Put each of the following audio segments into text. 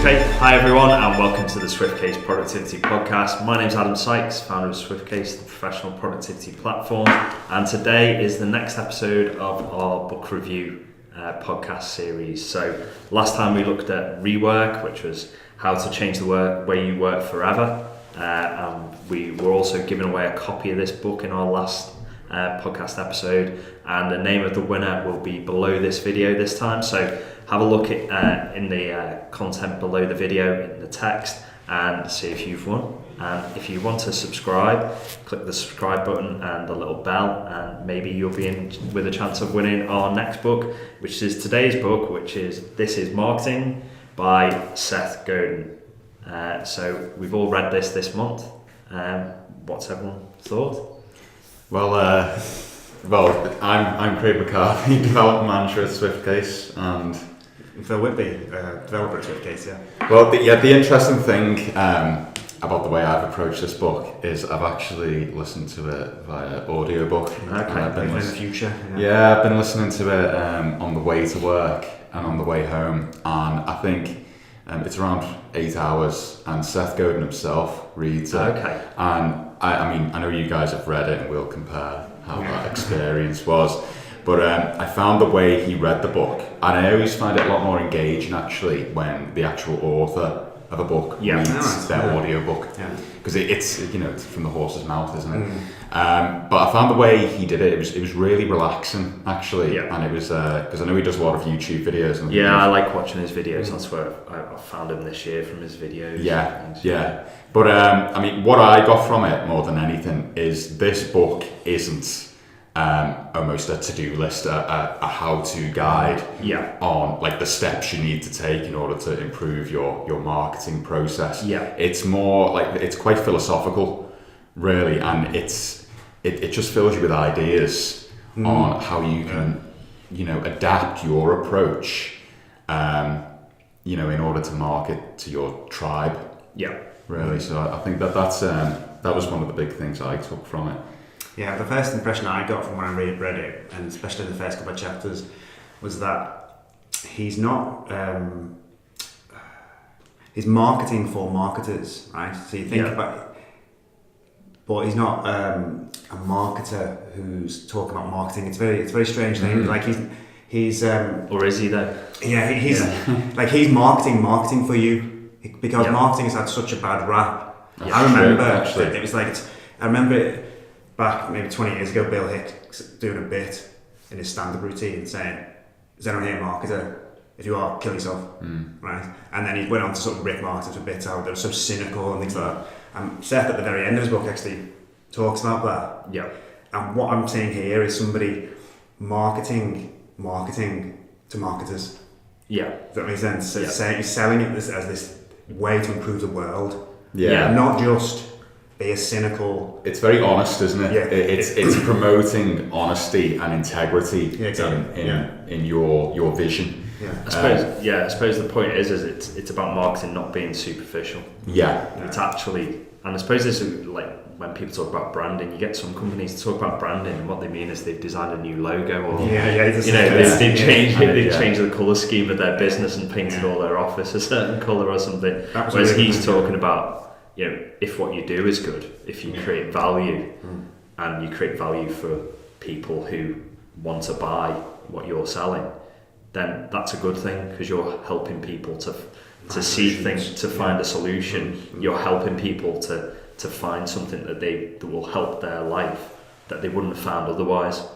Okay, hi everyone and welcome to the SwiftCase Productivity Podcast. My name's Adam Sykes, founder of SwiftCase, the professional productivity platform, and today is the next episode of our book review podcast series. So last time we looked at rework, which was how to change the way you work forever. We were also giving away a copy of this book in our last podcast episode, and the name of the winner will be below this video this time. So have a look at in the content below the video in the text and see if you've won. And if you want to subscribe, click the subscribe button and the little bell, and maybe you'll be in with a chance of winning our next book, which is today's book, which is This Is Marketing by Seth Godin. So we've all read this month. What's everyone's thought? Well, I'm Craig McCarthy, development manager at SwiftCase, and Phil Whitby, developer at SwiftCase. Yeah. Well, the interesting thing about the way I've approached this book is I've actually listened to it via audiobook. Okay, in the future. Yeah, I've been listening to it on the way to work and on the way home, and I think it's around 8 hours. And Seth Godin himself reads it. Okay. And I mean, I know you guys have read it, and we'll compare how that experience was. But I found the way he read the book, and I always find it a lot more engaging actually when the actual author of a book reads their audiobook, because it's from the horse's mouth, isn't it? But I found the way he did it, it was really relaxing actually, and it was because I know he does a lot of YouTube videos. And I like watching his videos. That's where I found him this year, from his videos. Yeah. But I mean, what I got from it more than anything is this book isn't almost a to-do list, a how-to guide on like the steps you need to take in order to improve your marketing process. It's more like, it's quite philosophical really, and it just fills you with ideas on how you can adapt your approach in order to market to your tribe really. So I think that was one of the big things I took from it. Yeah, the first impression I got from when I read it, and especially the first couple of chapters, was that he's not he's marketing for marketers, right? So you think about it, but he's not a marketer who's talking about marketing. It's a very strange thing. Like he's or is he though? Yeah, he's like he's marketing for you, because marketing has had such a bad rap. I remember it was like I remember it. Back maybe 20 years ago, Bill Hicks doing a bit in his stand-up routine saying, "Is anyone here a marketer? If you are, kill yourself." Right? And then he went on to sort of rip marketers a bit out. They were so cynical and things like that. And Seth at the very end of his book actually talks about that. Yeah. And what I'm seeing here is somebody marketing to marketers. Yeah. Does that make sense? So he's selling it as this way to improve the world. Yeah. Not just be a cynical. It's very honest, isn't it? Yeah. It's promoting honesty and integrity in your vision. I suppose the point is it's about marketing not being superficial. It's actually, and I suppose this is like when people talk about branding, you get some companies to talk about branding, and what they mean is they've designed a new logo, or they've changed the colour scheme of their business and painted all their office a certain colour or something. Whereas he's talking about, if what you do is good, if you create value, and you create value for people who want to buy what you're selling, then that's a good thing, because you're helping people to see things, to find a solution. You're helping people to find something that will help their life that they wouldn't have found otherwise,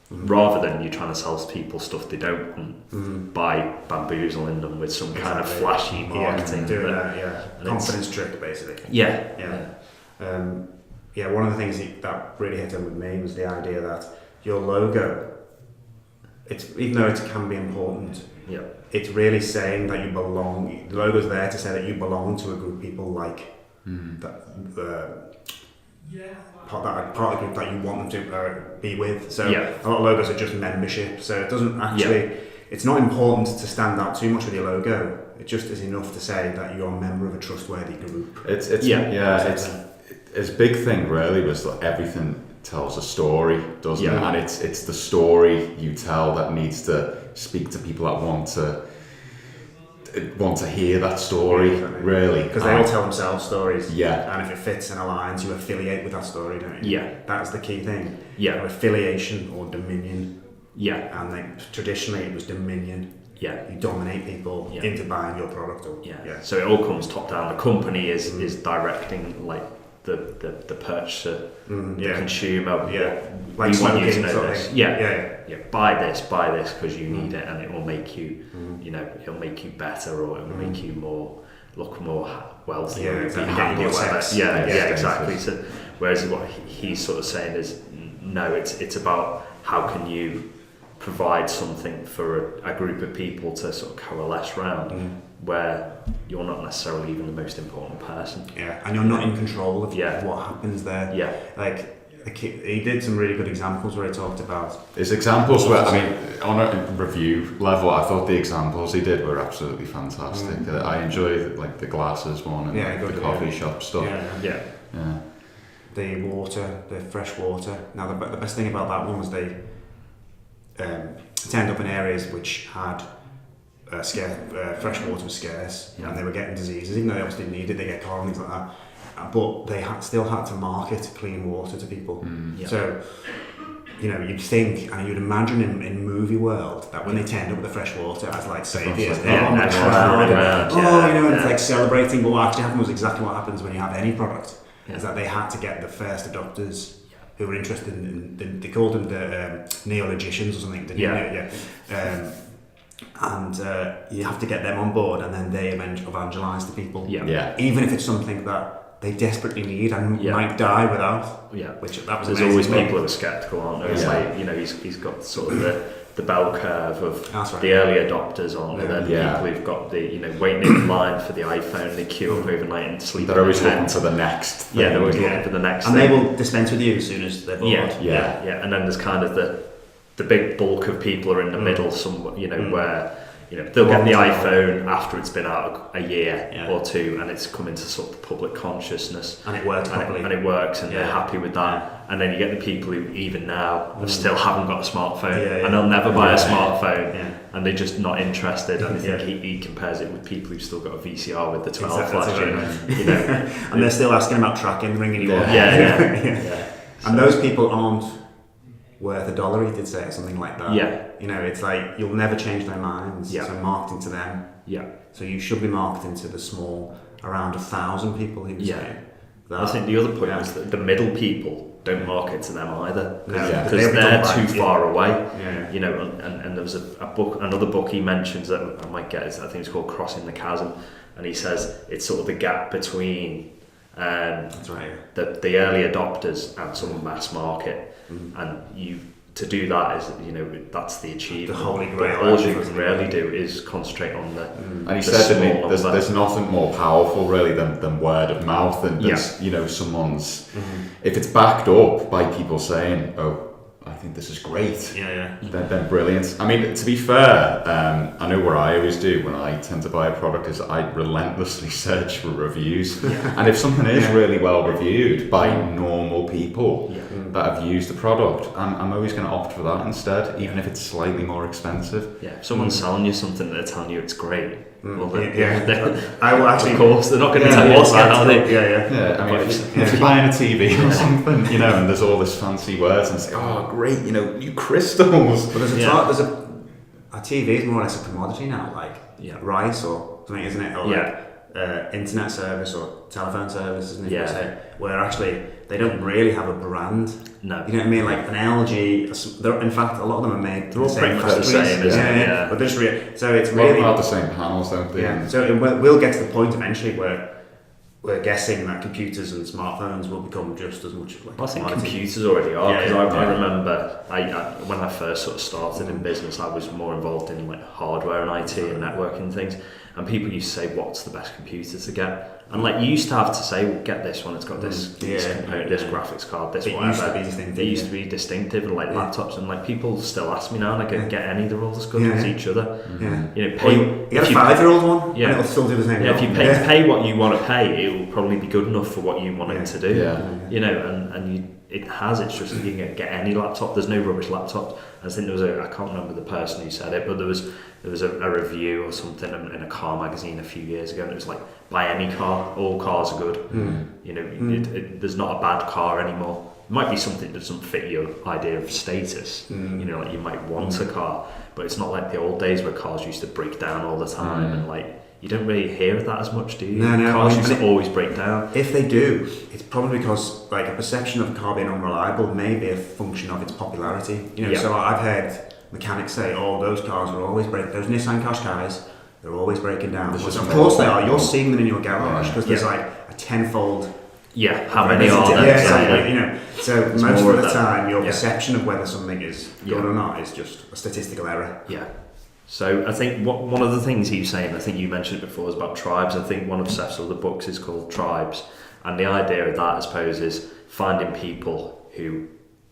rather than you trying to sell people stuff they don't, and by bamboozling them with some kind of flashy marketing. Confidence trick, basically. One of the things that really hit home with me was the idea that your logo, even though it can be important, it's really saying that you belong. The logo's there to say that you belong to a group of people, like part of the group that you want them to be with. So a lot of logos are just membership. So it doesn't actually. It's not important to stand out too much with your logo. It just is enough to say that you're a member of a trustworthy group. It's his big thing really was that everything tells a story, doesn't it? And it's the story you tell that needs to speak to people that want to want to hear that story, really. Because they all tell themselves stories. Yeah. And if it fits and aligns, you affiliate with that story, don't you? Yeah. That's the key thing. Yeah. Or affiliation or dominion. Yeah. And traditionally it was dominion. Yeah. You dominate people into buying your product. So it all comes top down. The company is directing like the purchaser, the consumer. Like we want you to know something. this. Yeah. Buy this because you need it, and it will make you, it'll make you better, or it will make you look more wealthy. Yeah, or exactly. be happy, or whatever. Yeah, exactly. So, So, whereas what he's sort of saying is, no, it's about how can you provide something for a group of people to sort of coalesce around, where you're not necessarily even the most important person. Yeah, and you're not in control of what happens there. Yeah. Like, he did some really good examples where he talked about... His examples were, I mean, on a review level, I thought the examples he did were absolutely fantastic. I enjoyed like the glasses one and the coffee shop stuff. Yeah. The water, the fresh water. Now, the best thing about that one was they turned up in areas which had fresh water was scarce, and they were getting diseases, even though they obviously needed, they get colonies like that. But they still had to market clean water to people. So, you'd think and you'd imagine in movie world that when they turned up with the fresh water as like saviors, it's like celebrating. But what actually happened was exactly what happens when you have any product. Is that they had to get the first adopters who were interested in they called them the neo-logicians or something, didn't you? And you have to get them on board, and then they evangelize to people. Even if it's something that they desperately need and might die without. Which that was. There's always people who are sceptical, aren't there? It's like, he's got sort of the bell curve of the early adopters on, and then the people who've got the waiting in line for the iPhone, they queue up overnight and sleep. They're always looking for the next thing. They're always looking for the next and thing. They will dispense with you as soon as they're bored. And then there's kind of the big bulk of people are in the middle, where they'll get the iPhone after it's been out a year or two, and it's come into sort of public consciousness, and it works properly, and it works, and they're happy with that. And then you get the people who even now still haven't got a smartphone, and they'll never buy a smartphone, and they're just not interested. And I think he compares it with people who've still got a VCR with the 12 flash, and they're still asking about tracking, ringing you up. And those people aren't worth $1, he did say, or something like that. It's like you'll never change their minds. So marketing to them. So you should be marketing to the small, around 1,000 people. He was saying. I think the other point was that the middle people don't market to them either, because they're too far away. And there was another book he mentions that I might get. I think it's called Crossing the Chasm, and he says it's sort of the gap between the early adopters and sort of mass market, and to do that is that's the achievement. The holy grail. All you can really do is concentrate on the. And he said to me, there's nothing more powerful really than word of mouth, and someone's if it's backed up by people saying, "Oh, I think this is great." Then brilliant. I mean, to be fair, I know what I always do when I tend to buy a product is I relentlessly search for reviews. And if something is really well reviewed by normal people that have used the product, I'm always going to opt for that instead, even if it's slightly more expensive. If someone's selling you something, they're telling you it's great. Well, I will actually. Of course, they're not going to tell you what's bad, are they? I mean, if you're buying a TV or something, and there's all this fancy words and say, "Oh, great, new crystals." But there's a TV is more or less a commodity now, like rice or something, isn't it? Or like internet service or telephone service, isn't it? Where actually they don't really have a brand. No. You know what I mean? Like an LG, in fact, a lot of them are made. They're all pretty much the same, isn't it? But there's so it's really really about the same panels, don't they? Yeah. So we'll get to the point eventually where we're guessing that computers and smartphones will become just as much like. I think computers already are, because I remember when I first sort of started in business, I was more involved in like hardware and IT and networking things, and people used to say, "What's the best computer to get?" And like you used to have to say, "Well, get this one. It's got this component, this graphics card, this whatever." They used to be distinctive, and like laptops, and like people still ask me now, and I go, "Get any, they're all as good as each other." You get a 5-year-old one, and it'll still do the same. If you pay what you want to pay, it will probably be good enough for what you want it to do. And it has. It's just you can get any laptop. There's no rubbish laptops. I think there was I can't remember the person who said it, but there was a review or something in a car magazine a few years ago, and it was like, buy any car, all cars are good. You know, there's not a bad car anymore. It might be something that doesn't fit your idea of status. You know, like you might want a car, but it's not like the old days where cars used to break down all the time, and like you don't really hear that as much, do you? No. Cars used to always break down. If they do, it's probably because like a perception of a car being unreliable may be a function of its popularity. You know, so I've heard mechanics say, "Oh, those cars are always breaking. Those Nissan Qashqais, they're always breaking down." Well, of course they are. You're seeing them in your garage because there's like a tenfold. Yeah, how many are there? Yeah. You know, so it's most of the time, your perception of whether something is good or not is just a statistical error. Yeah. So I think one of the things he's saying, I think you mentioned it before, is about tribes. I think one of Seth's other books is called Tribes, and the idea of that, I suppose, is finding people who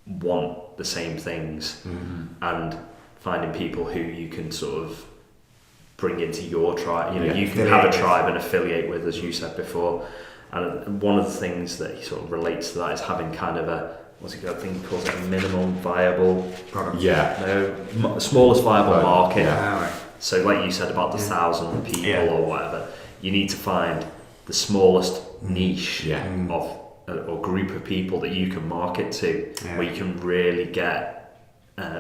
want the same things, and finding people who you can sort of bring into your tribe. You know, you can have a tribe and affiliate with, as you said before. And one of the things that he sort of relates to that is having kind of I think he calls it a minimum viable product. Smallest viable market. So like you said about the 1,000 people or whatever, you need to find the smallest niche of or group of people that you can market to, where you can really get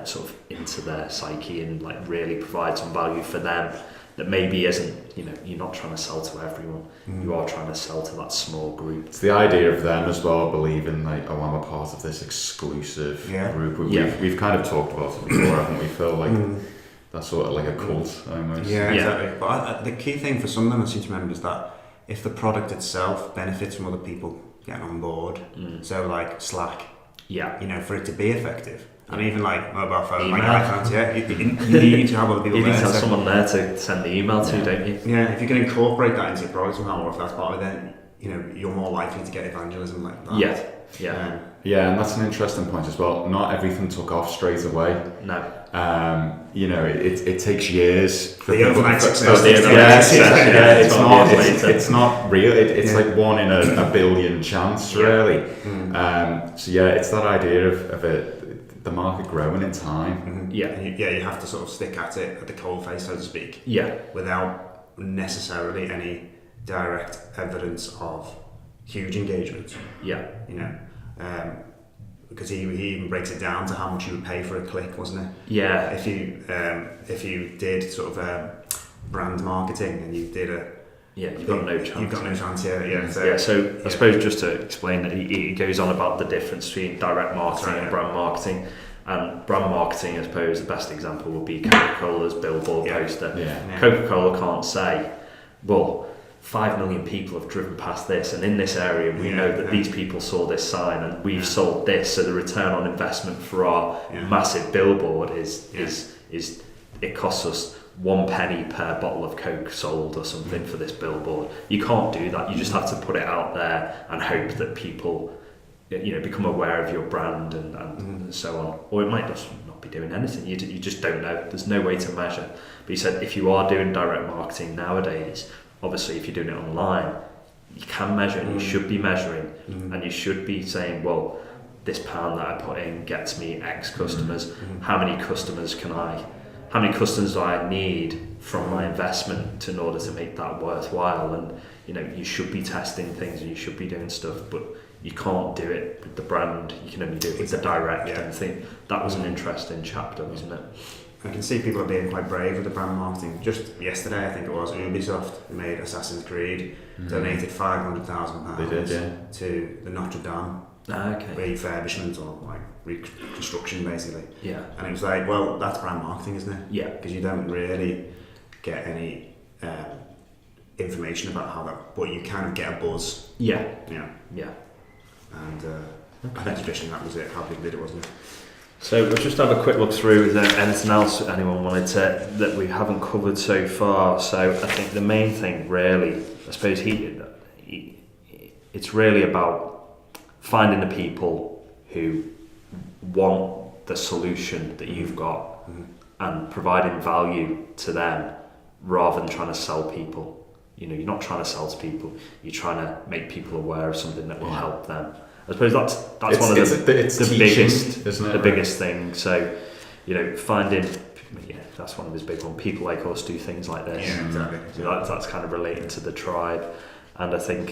sort of into their psyche and like really provide some value for them. That maybe isn't, you know, you're not trying to sell to everyone. You are trying to sell to that small group. It's the idea of them as well, believing like, oh, I'm a part of this exclusive group. We've kind of talked about it before, haven't we? Feel like that's sort of like a cult almost. Yeah, exactly. But the key thing for some of them, I seem to remember, is that if the product itself benefits from other people getting on board, so like Slack, you know, for it to be effective. And even like mobile phones, like iPhones, you need to have other people you there. You need to have someone there to send the email to, don't you? Yeah, if you can incorporate that into your product somehow, or if that's part of it, then you know you're more likely to get evangelism like that. Yeah, and that's an interesting point as well. Not everything took off straight away. No. You know, it takes years. For the overnight success. It's not real. It's like one in a billion chance, really. So yeah, it's that idea of it. The market growing in time. You have to sort of stick at it at the coalface, so to speak. Without necessarily any direct evidence of huge engagement. You know, because he even breaks it down to how much you would pay for a click, wasn't it? Yeah. If you did sort of brand marketing and you did you've got no chance. You've got no chance, So I suppose just to explain that he goes on about the difference between direct marketing and brand marketing. And brand marketing, I suppose, the best example would be Coca-Cola's billboard poster. Coca-Cola can't say, well, 5 million people have driven past this, and in this area we know that these people saw this sign and we've sold this, so the return on investment for our massive billboard is it costs us 1 penny per bottle of Coke sold or something for this billboard. You can't do that. You just have to put it out there and hope that people, you know, become aware of your brand and so on. Or it might just not be doing anything. You just don't know. There's no way to measure. But he said if you are doing direct marketing nowadays, obviously if you're doing it online, you can measure and you should be measuring and you should be saying, well, this pound that I put in gets me X customers. How many customers do I need from my investment in order to make that worthwhile? And you know, you should be testing things and you should be doing stuff, but you can't do it with the brand. You can only do it with the direct. And I think that was an interesting chapter, wasn't it? I can see people are being quite brave with the brand marketing. Just yesterday, I think it was, Ubisoft made Assassin's Creed, donated £500,000 to the Notre Dame refurbishment or like reconstruction, basically. And it was like, well, that's brand marketing, isn't it? Because you don't really get any information about how that, but you kind of get a buzz. And I think traditionally that was it, how people did it, wasn't it? So we'll just have a quick look through. Is there anything else anyone wanted to that we haven't covered so far? So I think the main thing really, I suppose it's really about finding the people who want the solution that you've got and providing value to them rather than trying to sell people. You know, you're not trying to sell to people, you're trying to make people aware of something that will help them. I suppose that's one of the biggest, isn't it? The biggest thing. So, finding, that's one of his big ones. People like us do things like this. Yeah, exactly. So that's kind of relating to the tribe, and I think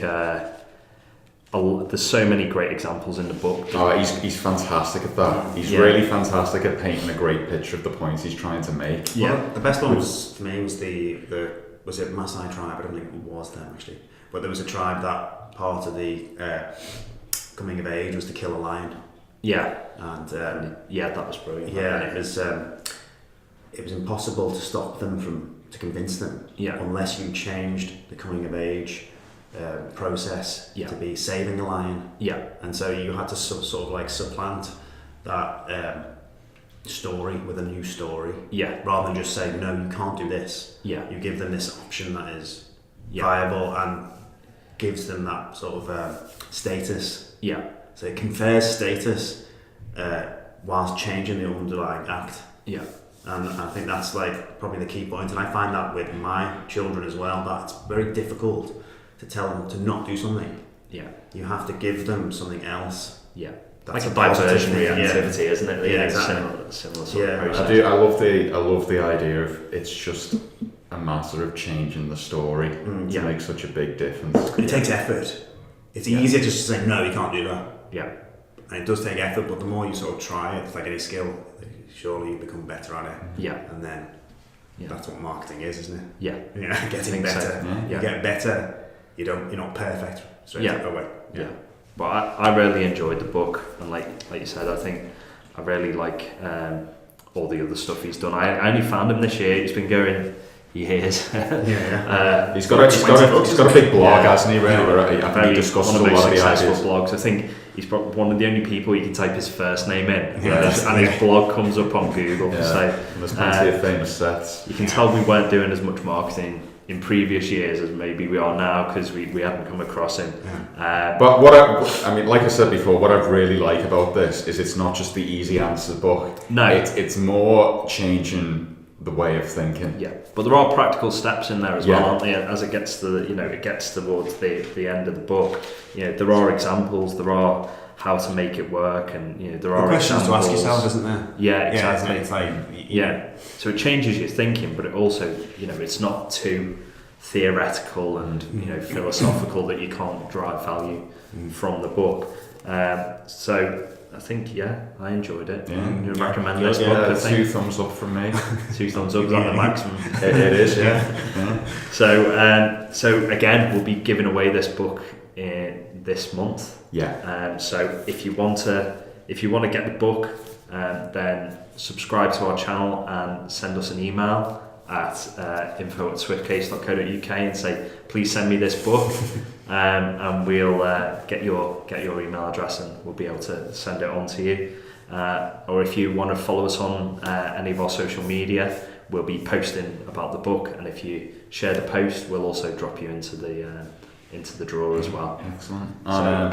there's so many great examples in the book. He's fantastic at that. He's really fantastic at painting a great picture of the points he's trying to make. Yeah, well, the best one for me was was it Maasai tribe? I don't think it was them actually, but there was a tribe that part of the coming of age was to kill a lion. Yeah, and that was brilliant. Yeah, and it was impossible to stop them to convince them. Yeah, unless you changed the coming of age process to be saving the lion. Yeah, and so you had to sort of like supplant that story with a new story. Yeah, rather than just say no, you can't do this. Yeah, you give them this option that is viable and gives them that sort of status. Yeah. So it confers status whilst changing the underlying act. Yeah. And I think that's like probably the key point. And I find that with my children as well, that it's very difficult to tell them to not do something. Yeah. You have to give them something else. Yeah. That's like a diversionary activity, isn't it? Yeah, exactly. Similar sort of process. I love the idea of it's just a matter of changing the story to make such a big difference. It takes effort. It's easier just to say, no, you can't do that. Yeah. And it does take effort, but the more you sort of try it, it's like any skill, surely you become better at it. Yeah. And then that's what marketing is, isn't it? Yeah. Getting better. So. You get better, you're not perfect straight away. Yeah. But I really enjoyed the book, and like you said, I think I really like all the other stuff he's done. I only found him this year. He's been going years. He's got a big blog, hasn't he? Really, I think he discusses a lot of the ideas. Blogs. I think he's probably one of the only people you can type his first name in, and his blog comes up on Google. Yeah. So and there's plenty of famous Seths. You can tell we weren't doing as much marketing in previous years as maybe we are now because we hadn't come across him. But what I mean, like I said before, what I really like about this is it's not just the easy answer book. No, it's more changing the way of thinking. Yeah, but there are practical steps in there as well, aren't there? As it gets to it gets towards the end of the book. There are examples. There are how to make it work, and there are questions examples. to ask yourself, isn't there? Yeah, exactly. It's like So it changes your thinking, but it also it's not too theoretical and philosophical that you can't derive value from the book. So I think I enjoyed it. You recommend this book? I think 2 thumbs up from me. 2 thumbs up is that the maximum? It is, yeah. So again, we'll be giving away this book this month. Yeah. So if you want to get the book, then subscribe to our channel and send us an email at info@swiftcase.co.uk and say, please send me this book, and we'll get your email address and we'll be able to send it on to you. Or if you want to follow us on any of our social media, we'll be posting about the book, and if you share the post, we'll also drop you into the draw as well. Excellent.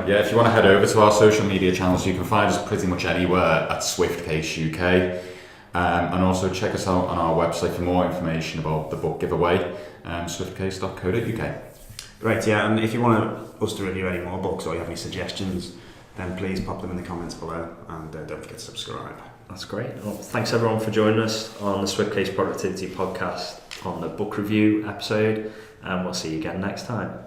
If you want to head over to our social media channels, you can find us pretty much anywhere at SwiftCase UK. And also check us out on our website for more information about the book giveaway, swiftcase.co.uk. Great, and if you want us to review any more books or you have any suggestions, then please pop them in the comments below, and don't forget to subscribe. That's great. Well, thanks everyone for joining us on the SwiftCase Productivity Podcast on the book review episode, and we'll see you again next time.